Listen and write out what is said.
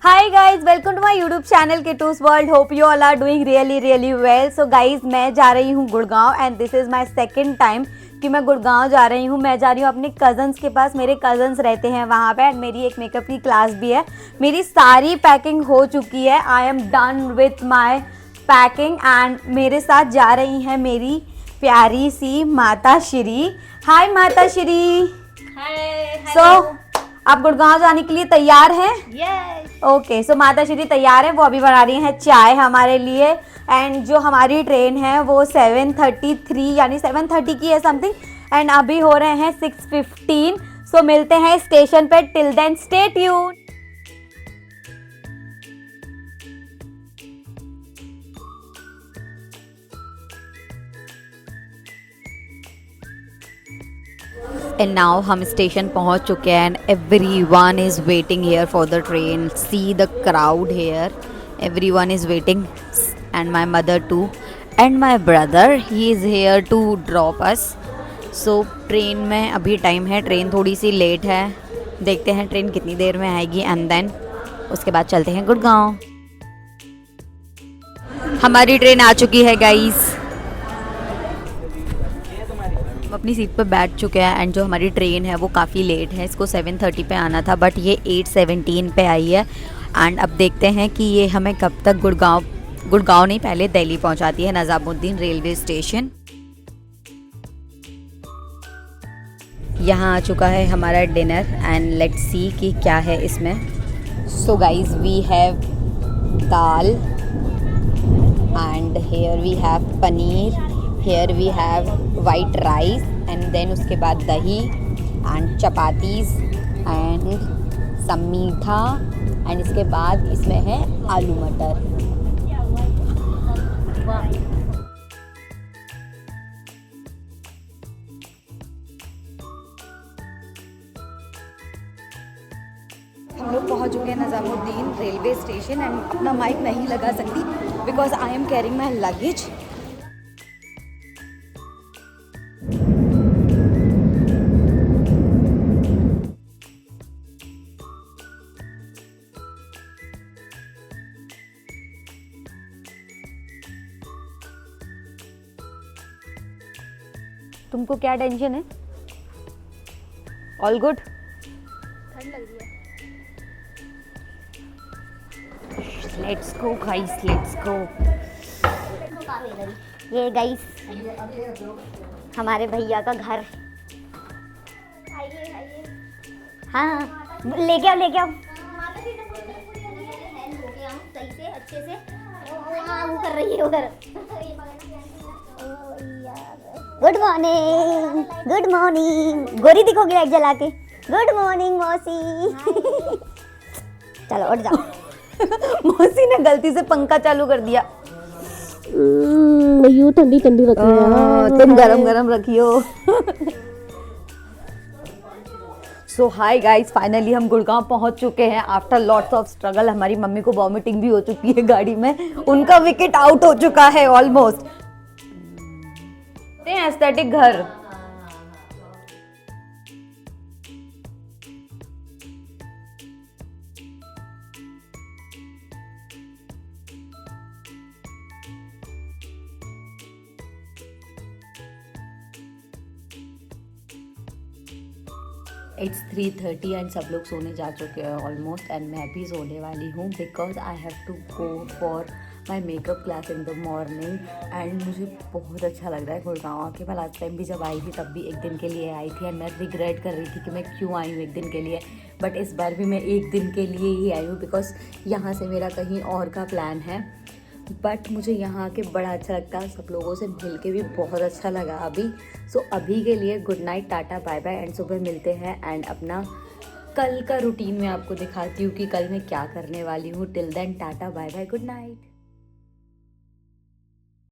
Hi guys, welcome to my YouTube channel Kittu's World. Hope you all are doing really well. So guys, मैं जा रही हूँ Gurgaon and this is my second time कि मैं गुड़गांव जा रही हूँ. मैं जा रही हूँ अपने कज़न्स के पास. मेरे कज़न्स रहते हैं वहाँ पे एंड मेरी एक मेकअप की क्लास भी है. मेरी सारी पैकिंग हो चुकी है. I am done with my packing and मेरे साथ जा रही हैं मेरी प्यारी सी माता श्री. हाय माता श्री. हाय. सो आप गुड़गांव जाने के लिए तैयार हैं? यस. ओके, सो माता श्री तैयार है. वो अभी बना रही हैं चाय हमारे लिए एंड जो हमारी ट्रेन है वो 7:33 यानी 7:30 की है समथिंग एंड अभी हो रहे हैं 6:15. सो मिलते हैं स्टेशन पे. Till then stay tune. And now हम स्टेशन पहुंच चुके हैं and every one is waiting here for the train. See the crowd here. Every one is waiting and my mother too and my brother he is here to drop us. So train में अभी time है. Train थोड़ी सी late है. देखते हैं train कितनी देर में आएगी एंड देन उसके बाद चलते हैं गुड़गांव. हमारी ट्रेन आ चुकी है गाइस. हम अपनी सीट पर बैठ चुके हैं एंड जो हमारी ट्रेन है वो काफ़ी लेट है. इसको 7:30 पे आना था बट ये 8:17 पे आई है एंड अब देखते हैं कि ये हमें कब तक गुड़गांव नहीं पहले दिल्ली पहुंचाती है निज़ामुद्दीन रेलवे स्टेशन. यहाँ आ चुका है हमारा डिनर एंड लेट्स सी कि क्या है इसमें. So guys we have dal and here we have paneer. Here we have white rice and then उसके बाद दही and चपातीस and some मीठा and इसके बाद इसमें है आलू मटर. हम लोग पहुंच चुके हैं निज़ामुद्दीन रेलवे स्टेशन एंड अपना माइक नहीं लगा सकती because I am carrying my luggage. तुमको क्या टेंशन है? All good? ठंड लग रही है. Let's go guys, let's go. ये गाइस हमारे भैया का घर. आइए. हाँ लेके आओ. सही से अच्छे से. वो कर रही है उधर. Good morning. गोरी दिखोगी लाइट जला के. गुड मॉर्निंग मौसी. चलो उठ जाओ. मौसी ने गलती से पंखा चालू कर दिया. यू ठंडी रखी. तुम गरम रखियो. सो हाय गाइस, फाइनली हम गुड़गांव पहुंच चुके हैं आफ्टर लॉट्स ऑफ स्ट्रगल. हमारी मम्मी को वॉमिटिंग भी हो चुकी है गाड़ी में. उनका विकेट आउट हो चुका है ऑलमोस्ट. एस्थेटिक घर. It's 3:30 एंड सब लोग सोने जा चुके हैं ऑलमोस्ट एंड मैं भी सोने वाली हूँ because I have to go for my makeup class in the morning. And मुझे बहुत अच्छा लग रहा है गुड़गांव आके. मैं लास्ट टाइम भी जब आई थी तब भी एक दिन के लिए आई थी एंड मैं रिग्रेट कर रही थी कि मैं क्यों आई हूँ एक दिन के लिए. बट इस बार भी मैं एक दिन के लिए ही आई हूँ बिकॉज यहाँ से मेरा कहीं और का प्लान है. बट मुझे यहाँ आके बड़ा अच्छा लगता है. सब लोगों से मिल के भी बहुत अच्छा लगा अभी. सो अभी के लिए good night, tata bye bye and सुबह मिलते हैं एंड अपना कल का रूटीन मैं आपको दिखाती हूँ कि कल मैं क्या करने वाली हूँ. Till then tata bye bye, good night.